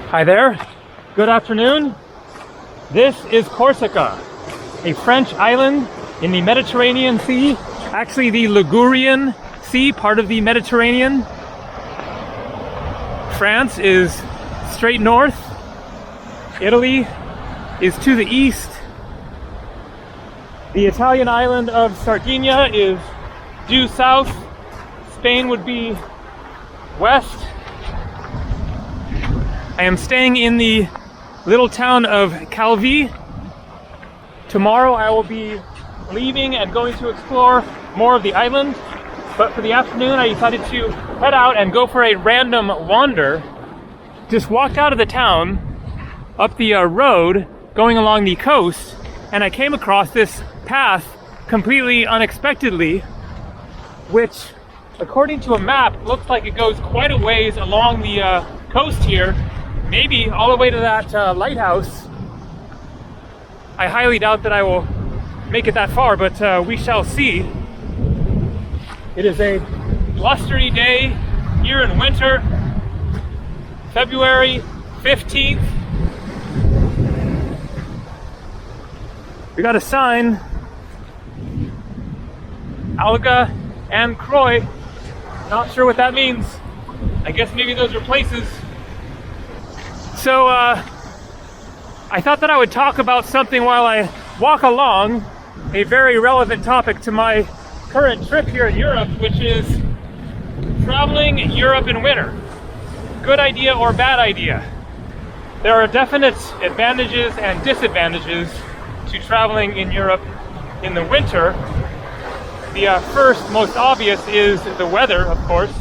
Hi there, good afternoon. This is Corsica, a French island in the Mediterranean Sea, actually the Ligurian Sea, part of the Mediterranean. France is straight north, Italy is to the east, the Italian island of Sardinia is due south, Spain would be west. I am staying in the little town of Calvi. Tomorrow I will be leaving and going to explore more of the island, but for the afternoon I decided to head out and go for a random wander. Just walked out of the town, up the road, going along the coast, and I came across this path completely unexpectedly, which, according to a map, looks like it goes quite a ways along the coast here, maybe all the way to that lighthouse. I highly doubt that I will make it that far, but we shall see. It is a blustery day here in winter, February 15th. We got a sign, Alga and Croix. Not sure what that means. I guess maybe those are places. So I thought that I would talk about something while I walk along, a very relevant topic to my current trip here in Europe, which is traveling Europe in winter. Good idea or bad idea? There are definite advantages and disadvantages to traveling in Europe in the winter. The first, most obvious, is the weather, of course.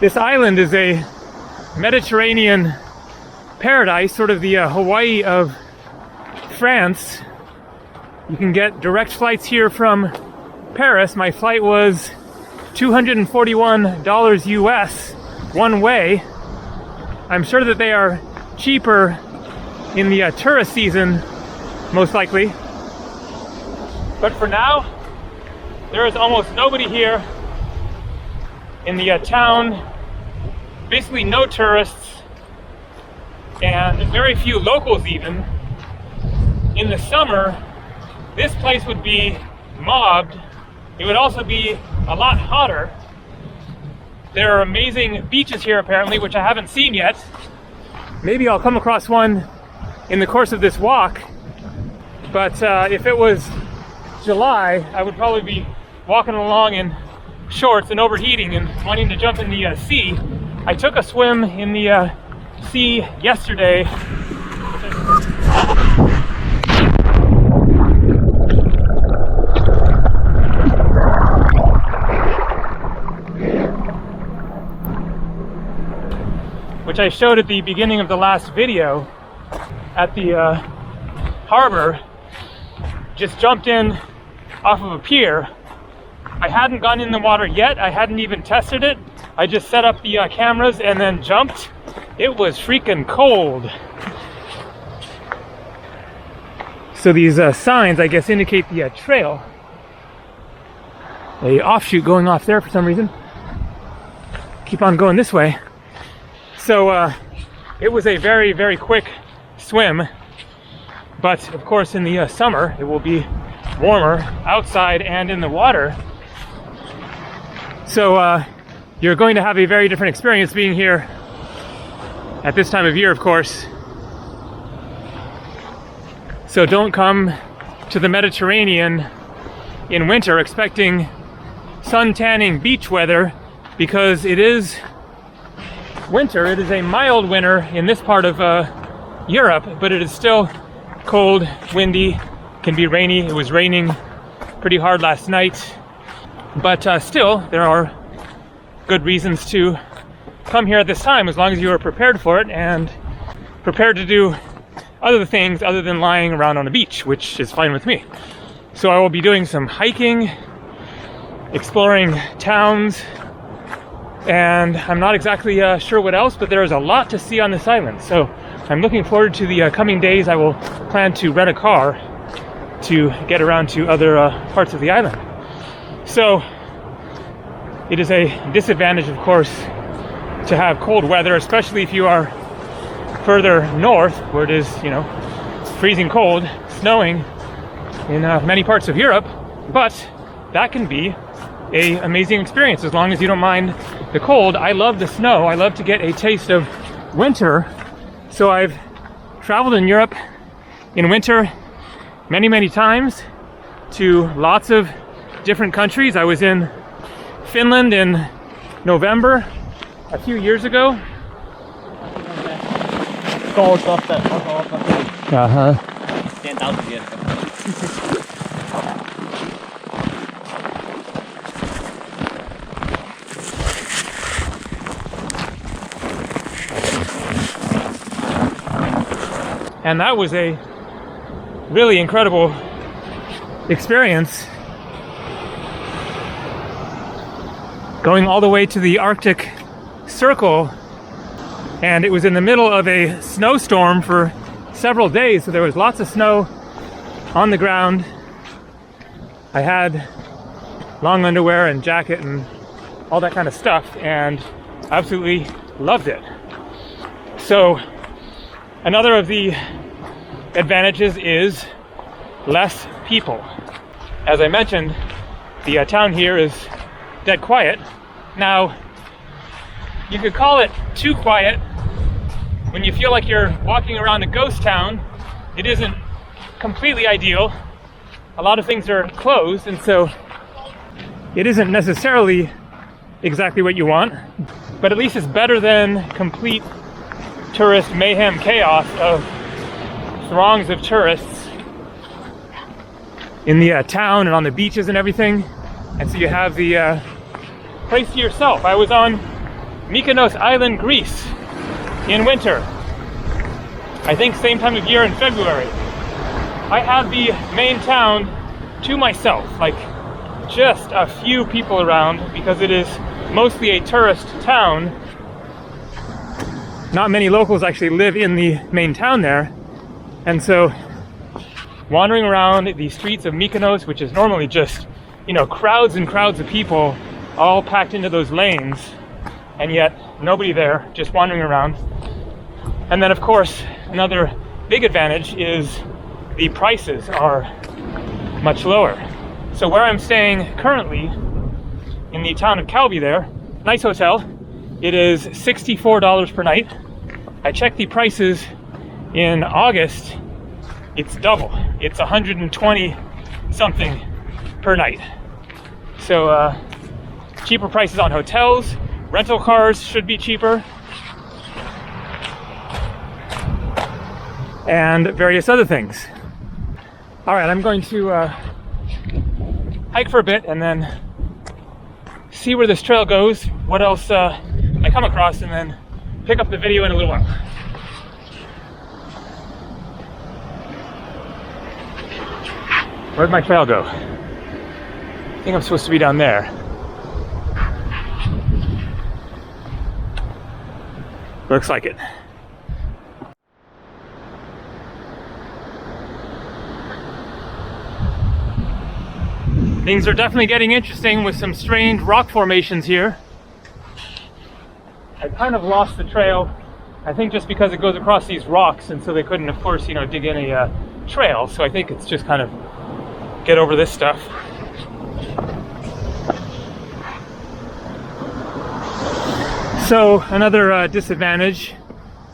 This island is a Mediterranean paradise, sort of the Hawaii of France. You can get direct flights here from Paris. My flight was $241 US one way. I'm sure that they are cheaper in the tourist season, most likely. But for now, there is almost nobody here in the town. Basically no tourists and very few locals even. In the summer, this place would be mobbed. It would also be a lot hotter. There are amazing beaches here apparently, which I haven't seen yet. Maybe I'll come across one in the course of this walk. But if it was July, I would probably be walking along in shorts and overheating and wanting to jump in the sea. I took a swim in the sea yesterday. Which I showed at the beginning of the last video at the harbor. Just jumped in off of a pier. I hadn't gone in the water yet. I hadn't even tested it. I just set up the cameras and then jumped. It was freaking cold. So these signs, I guess, indicate the trail. A offshoot going off there for some reason. Keep on going this way. So it was a very, very quick swim. But of course in the summer, it will be warmer outside and in the water. So you're going to have a very different experience being here at this time of year, of course. So don't come to the Mediterranean in winter expecting sun tanning beach weather, because it is winter. It is a mild winter in this part of Europe, but it is still cold, windy, can be rainy. It was raining pretty hard last night, but still there are good reasons to come here at this time, as long as you are prepared for it and prepared to do other things other than lying around on a beach, which is fine with me. So I will be doing some hiking, exploring towns, and I'm not exactly sure what else, but there is a lot to see on this island. So I'm looking forward to the coming days. I will plan to rent a car to get around to other parts of the island. So it is a disadvantage, of course, to have cold weather, especially if you are further north where it is, you know, freezing cold, snowing in many parts of Europe, but that can be an amazing experience as long as you don't mind the cold. I love the snow. I love to get a taste of winter. So I've traveled in Europe in winter many times to lots of different countries. I was in Finland in November a few years ago. And that was a really incredible experience, going all the way to the Arctic Circle, and it was in the middle of a snowstorm for several days, so there was lots of snow on the ground. I had long underwear and jacket and all that kind of stuff, and absolutely loved it. So another of the advantages is less people. As I mentioned, the town here is dead quiet. Now, you could call it too quiet when you feel like you're walking around a ghost town. It isn't completely ideal. A lot of things are closed, and so it isn't necessarily exactly what you want, but at least it's better than complete tourist mayhem chaos of throngs of tourists in the town and on the beaches and everything. And so you have the place to yourself. I was on Mykonos Island, Greece in winter. I think same time of year in February. I had the main town to myself, like just a few people around, because it is mostly a tourist town. Not many locals actually live in the main town there. And so wandering around the streets of Mykonos, which is normally just, you know, crowds and crowds of people all packed into those lanes, and yet nobody there, just wandering around. And then of course, another big advantage is the prices are much lower. So where I'm staying currently, in the town of Calvi there, nice hotel, it is $64 per night. I checked the prices in August, it's double. It's 120 something per night. So cheaper prices on hotels, rental cars should be cheaper, and various other things. All right, I'm going to hike for a bit and then see where this trail goes, what else I come across, and then pick up the video in a little while. Where'd my trail go? I think I'm supposed to be down there. Looks like it. Things are definitely getting interesting with some strange rock formations here. I kind of lost the trail, I think just because it goes across these rocks, and so they couldn't, of course, you know, dig any trail. So I think it's just kind of get over this stuff. So another disadvantage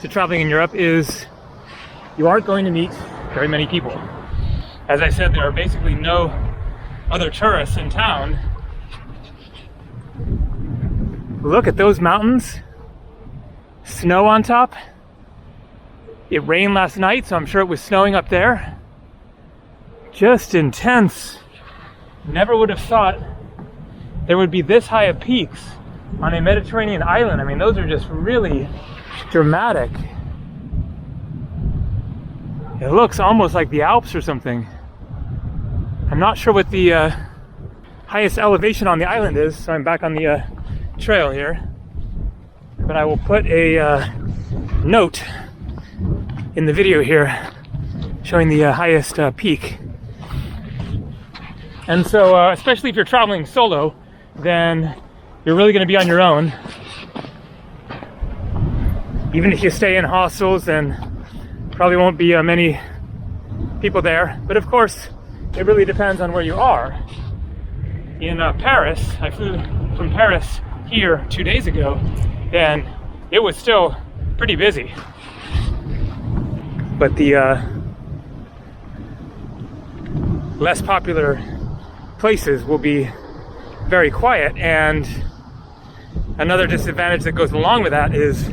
to traveling in Europe is you aren't going to meet very many people. As I said, there are basically no other tourists in town. Look at those mountains. Snow on top. It rained last night, so I'm sure it was snowing up there. Just intense. Never would have thought there would be this high of peaks on a Mediterranean island. I mean, those are just really dramatic. It looks almost like the Alps or something. I'm not sure what the highest elevation on the island is, so I'm back on the trail here. But I will put a note in the video here showing the highest peak. And so, especially if you're traveling solo, then you're really going to be on your own, even if you stay in hostels, then probably won't be many people there. But of course, it really depends on where you are. In Paris, I flew from Paris here 2 days ago, then it was still pretty busy. But the less popular places will be very quiet, and another disadvantage that goes along with that is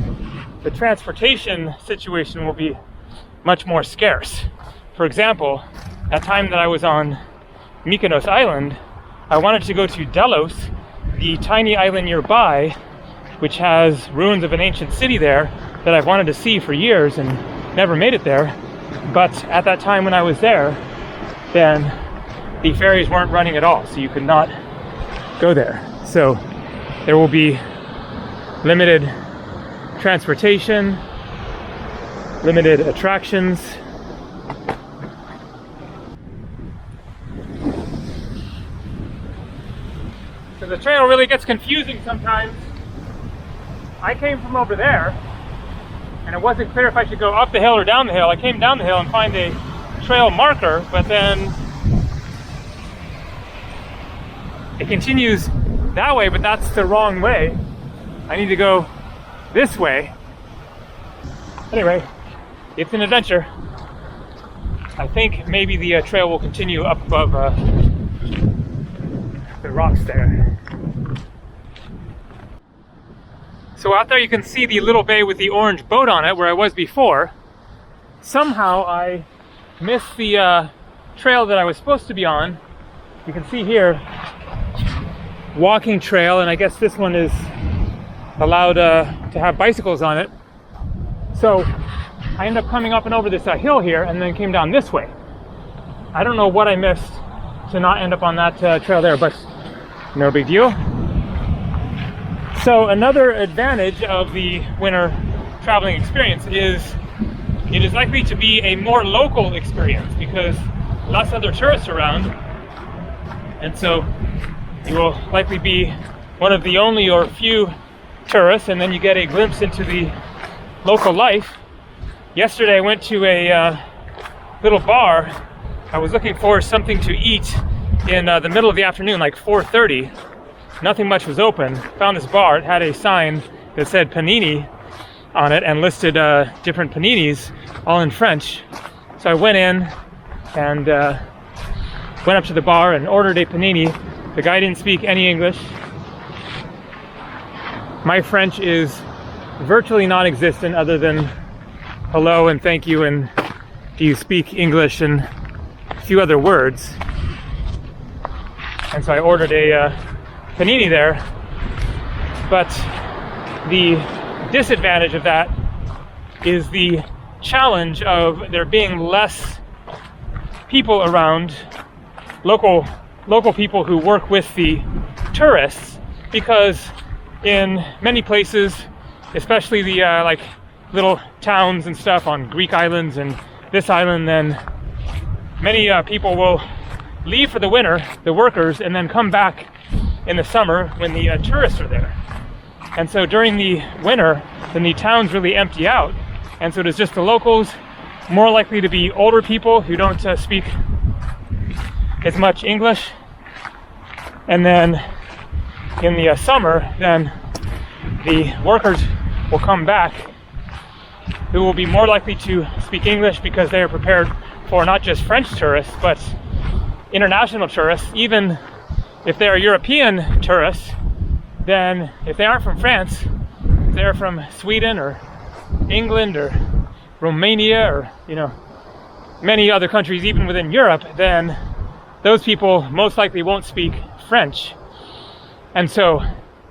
the transportation situation will be much more scarce. For example, that time that I was on Mykonos Island, I wanted to go to Delos, the tiny island nearby, which has ruins of an ancient city there that I've wanted to see for years and never made it there. But at that time when I was there, then the ferries weren't running at all, so you could not go there. So there will be limited transportation, limited attractions. So the trail really gets confusing sometimes. I came from over there, and it wasn't clear if I should go up the hill or down the hill. I came down the hill and find a trail marker, but then it continues that way, but that's the wrong way. I need to go this way. Anyway, it's an adventure. I think maybe the trail will continue up above the rocks there. So out there you can see the little bay with the orange boat on it where I was before. Somehow I missed the trail that I was supposed to be on. You can see here, walking trail, and I guess this one is allowed to have bicycles on it. So I ended up coming up and over this hill here and then came down this way. I don't know what I missed to not end up on that trail there, but no big deal. So another advantage of the winter traveling experience is it is likely to be a more local experience because less other tourists around, and so you will likely be one of the only or few tourists, and then you get a glimpse into the local life. Yesterday I went to a little bar. I was looking for something to eat in the middle of the afternoon, like 4:30. Nothing much was open. Found this bar. It had a sign that said panini on it and listed different paninis, all in French. So I went in and went up to the bar and ordered a panini. The guy didn't speak any English. My French is virtually non-existent other than hello and thank you and do you speak English and a few other words. And so I ordered a panini there. But the disadvantage of that is the challenge of there being less people around, local people who work with the tourists, because in many places, especially the like little towns and stuff on Greek islands and this island, then many people will leave for the winter, the workers, and then come back in the summer when the tourists are there. And so during the winter, then the towns really empty out, and so it is just the locals, more likely to be older people who don't speak as much English. And then in the summer, then the workers will come back who will be more likely to speak English because they are prepared for not just French tourists, but international tourists. Even if they are European tourists, then if they aren't from France, if they're from Sweden or England or Romania or, many other countries even within Europe, then those people most likely won't speak French. And so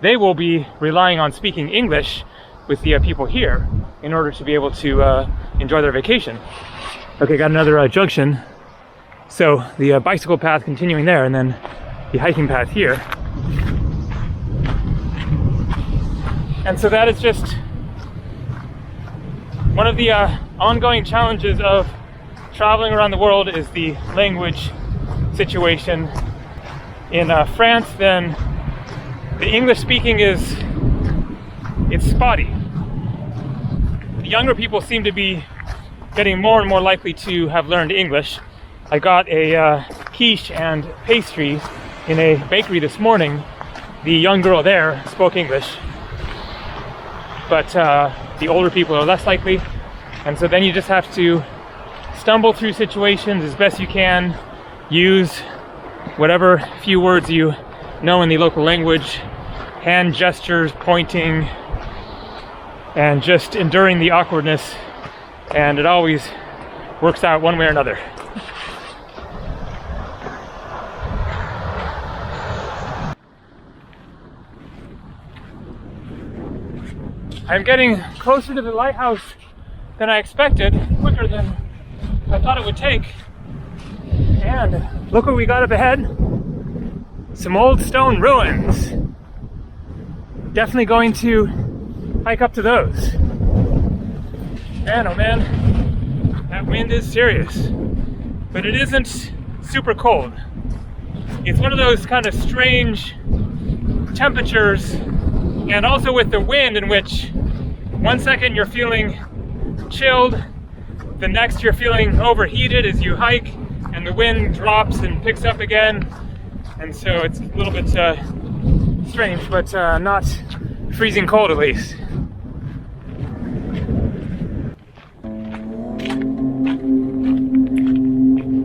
they will be relying on speaking English with the people here in order to be able to enjoy their vacation. Okay, got another junction. So the bicycle path continuing there, and then the hiking path here. And so that is just one of the ongoing challenges of traveling around the world is the language situation. In France, then the English speaking it's spotty. younger people seem to be getting more and more likely to have learned English. I got a quiche and pastry in a bakery this morning. The young girl there spoke English, but the older people are less likely, and so then you just have to stumble through situations as best you can, use whatever few words you know in the local language, hand gestures, pointing, and just enduring the awkwardness, and it always works out one way or another. I'm getting closer to the lighthouse than I expected, quicker than I thought it would take. And look what we got up ahead. Some old stone ruins. Definitely going to hike up to those. Man, oh man, that wind is serious. But it isn't super cold. It's one of those kind of strange temperatures, and also with the wind, in which one second you're feeling chilled, the next you're feeling overheated as you hike, and the wind drops and picks up again, and so it's a little bit strange, but not freezing cold at least.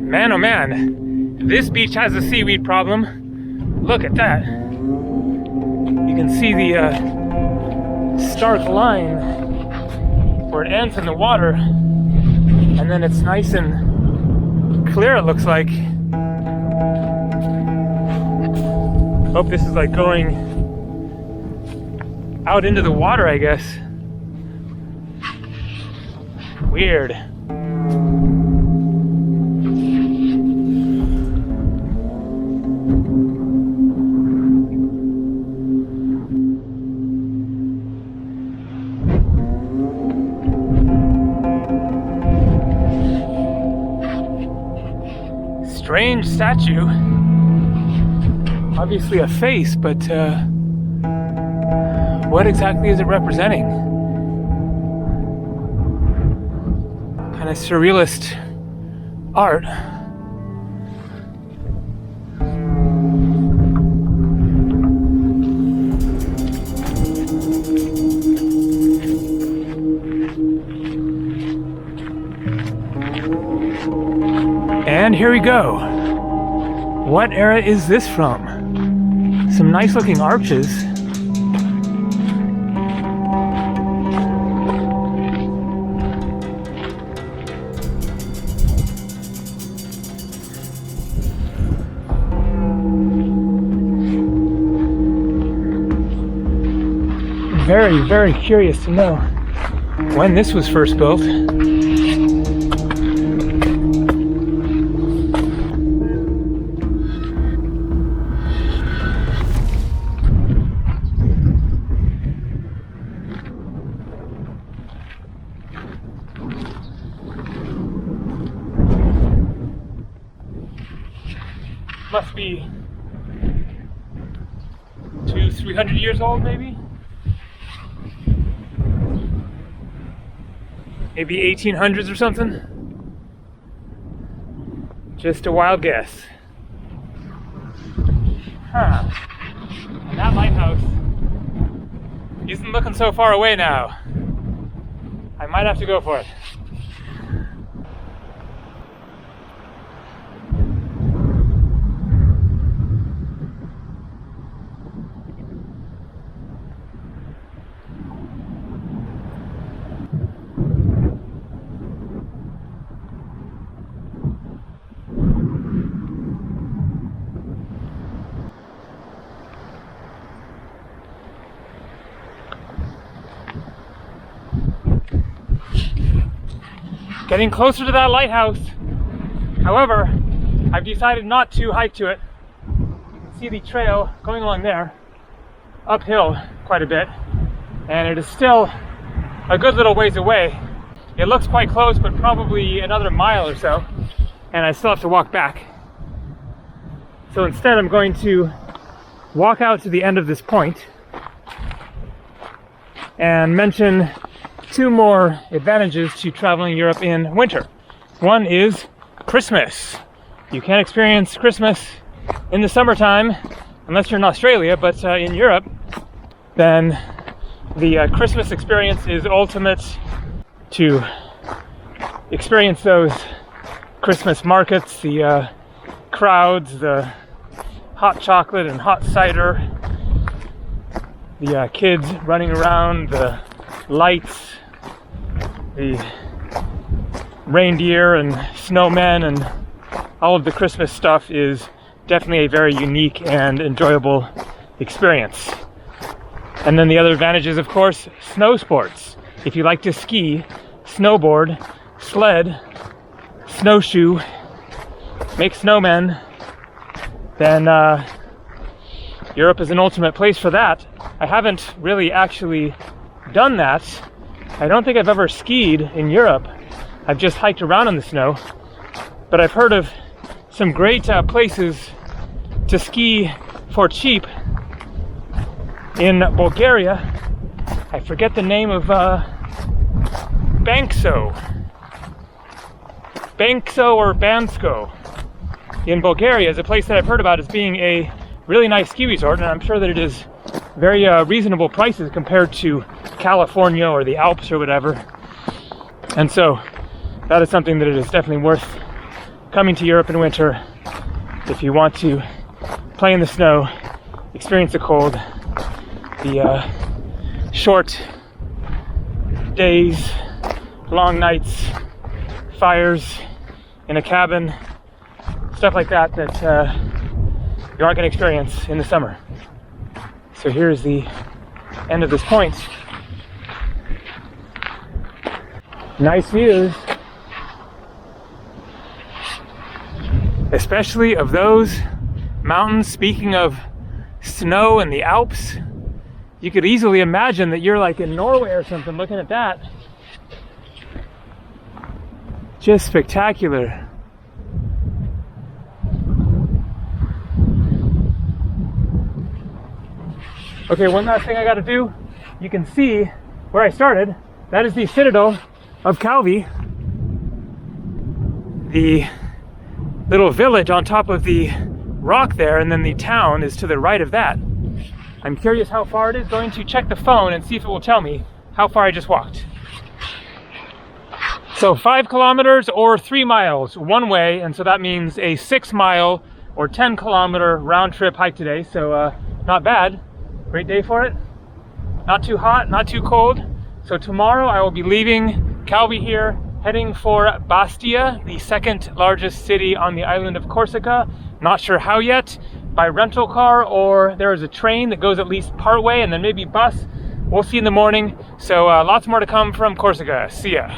Man, oh man, this beach has a seaweed problem. Look at that. You can see the stark line where it ends in the water, and then it's nice and clear, it looks like. Hope this is like going out into the water, I guess. Weird. Strange statue. Obviously a face, but what exactly is it representing? Kind of surrealist art. And here we go. What era is this from? Some nice looking arches. Very, very curious to know when this was first built. Must be 200-300 years old, maybe? Maybe 1800s or something? Just a wild guess. Huh. And that lighthouse isn't looking so far away now. I might have to go for it. Getting closer to that lighthouse. However, I've decided not to hike to it. You can see the trail going along there, uphill quite a bit, and it is still a good little ways away. It looks quite close, but probably another mile or so, and I still have to walk back. So instead I'm going to walk out to the end of this point and mention two more advantages to traveling Europe in winter. One is Christmas. You can't experience Christmas in the summertime unless you're in Australia, but in Europe, then the Christmas experience is ultimate. To experience those Christmas markets, the crowds, the hot chocolate and hot cider, the kids running around, the lights, the reindeer and snowmen, and all of the Christmas stuff is definitely a very unique and enjoyable experience. And then the other advantage is, of course, snow sports. If you like to ski, snowboard, sled, snowshoe, make snowmen, then Europe is an ultimate place for that. I haven't really actually done that. I don't think I've ever skied in Europe. I've just hiked around in the snow. But I've heard of some great places to ski for cheap in Bulgaria. I forget the name of Bankso or Bansko in Bulgaria is a place that I've heard about as being a really nice ski resort, and I'm sure that it is very reasonable prices compared to California or the Alps or whatever. And so that is something that it is definitely worth coming to Europe in winter if you want to play in the snow, experience the cold, the short days, long nights, fires in a cabin, stuff like that you aren't going to experience in the summer. So here's the end of this point. Nice views, especially of those mountains. Speaking of snow in the Alps, you could easily imagine that you're like in Norway or something looking at that. Just spectacular. Okay, one last thing I gotta do. You can see where I started. That is the citadel of Calvi. The little village on top of the rock there, and then the town is to the right of that. I'm curious how far it is. Going to check the phone and see if it will tell me how far I just walked. So 5 kilometers or 3 miles one way, and so that means a 6 mile or 10 kilometer round trip hike today. So not bad. Great day for it. Not too hot, not too cold. So tomorrow I will be leaving Calvi here, heading for Bastia, the second largest city on the island of Corsica. Not sure how yet, by rental car, or there is a train that goes at least part way, and then maybe bus. We'll see in the morning. So lots more to come from Corsica. See ya.